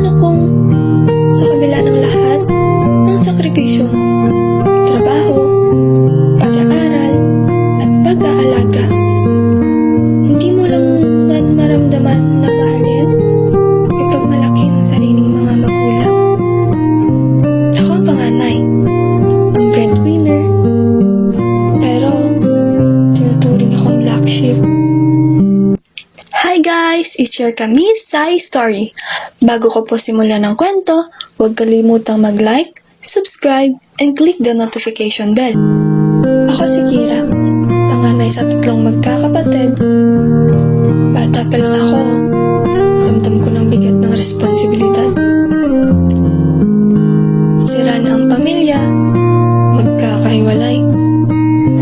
paano kung sa kabila ng lahat ng sakripisyo mo, trabaho, pag-aaral, at pag-aalaga, hindi mo lang man maramdaman na mahalin may pagmalaki ng sariling mga magulang? Ako ang panganay, ang breadwinner, pero tinuturing akong black sheep. Hi guys! It's your Kamis Sai Story. Bago ko po simulan ng kwento, huwag kalimutang mag-like, subscribe, and click the notification bell. Ako si Kira, panganay sa 3 magkakapatid. Bata pa lang ako, ramdam ko ng bigat ng responsibilidad. Sira na ang pamilya, magkakahiwalay,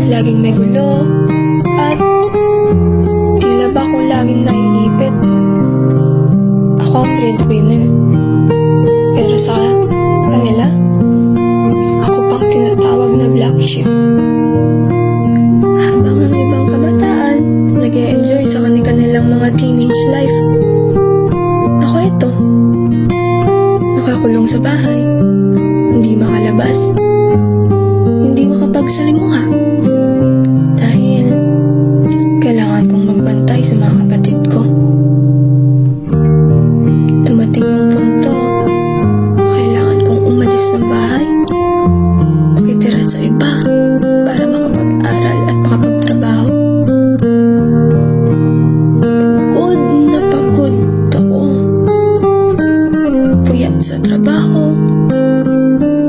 laging may gulo, at tila ba akong laging naiipit. Ako ang breadwinner, pero sa kanila, ako pang tinatawag na black sheep. Habang ang ibang kabataan nag-e-enjoy sa kanilang mga teenage life, ako ito, nakakulong sa bahay, hindi makalabas, hindi makapagsalimuha, dahil kailangan kong magbantay sa mga kapatid ko. Dumating yung punto, kailangan kong umalis ng bahay, makitira sa iba para makapag-aral at makapagtrabaho. Pagod na pagod ako. Puyat sa trabaho,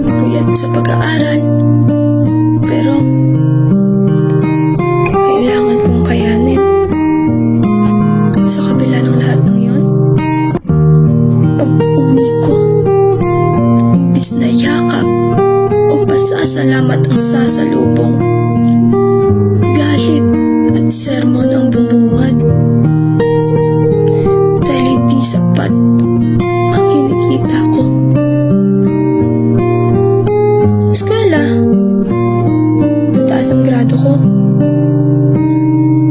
puyat sa pag-aaral, pero kailangan kong kayanin. At sa kabila ng lahat ng yon, pag-uwi ko, imbis na yakap o pasasalamat ang sasalubong, galit at sermon ang bubungad. Dahil hindi sapat ang kinikita ko. Sa eskwela, mataas ang grado ko.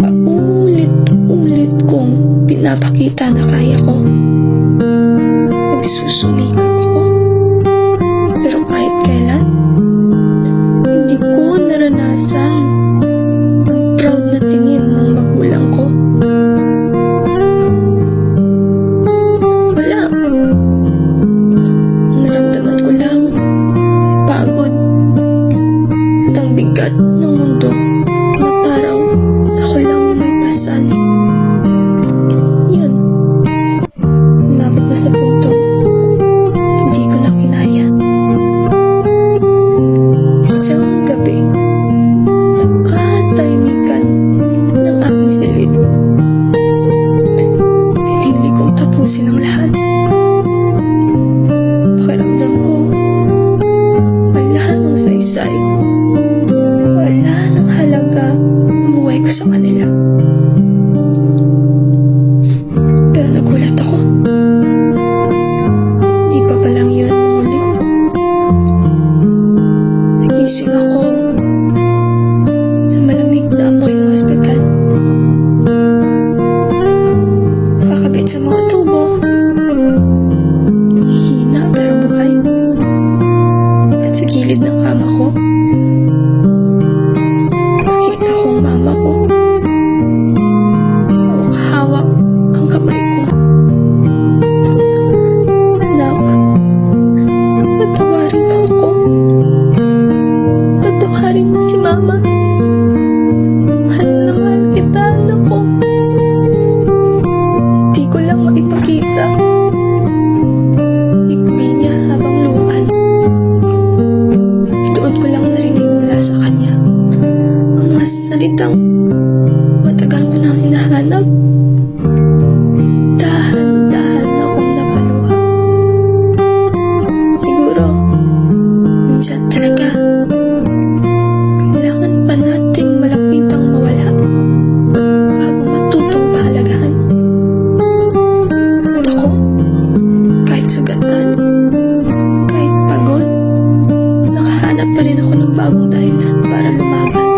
Paulit-ulit kong pinapakita na kaya ko. Nagsusumikap ako. Pero kahit kailan, hindi ko naranasan ang proud na tingin ng magulang ko. Wala. Naramdaman ko lang pagod at ang bigat ng mundo na parang ako lang may pasan. Yun. Umabot na sa punto, hindi ko na kinaya. Isang gabi, sa katahimikan ng aking silid, pinili kong tapusin ang lahat. Pakiramdam ko, wala nang saysay, wala nang halaga ang buhay ko sa kanila. Pero nagulat ako. Di pa palang yun ang uli. Nagising ako sa malamig na amoy ng ospital. Nakakabit sa mga tubo. Nangihina pero buhay. At sa gilid ng kama ko, nakita kong mama ko. Hawak ang kamay ko. Anak, patawarin mo ako. Patawarin mo si mama. Mahal na mahal kita, anak ko. Hindi ko lang maipakita. Ikbi niya habang luhaan. Doon ko lang narinig mula sa kanya ang mga salitang matagal ko nang hinahanap. Dahan-dahan akong napaluha. Siguro, minsan talaga, kailangan pa nating malapitang mawala bago matutong pahalagahan. At ako, kahit sugatan, kahit pagod, nakahanap pa rin ako ng bagong dahilan para lumaban.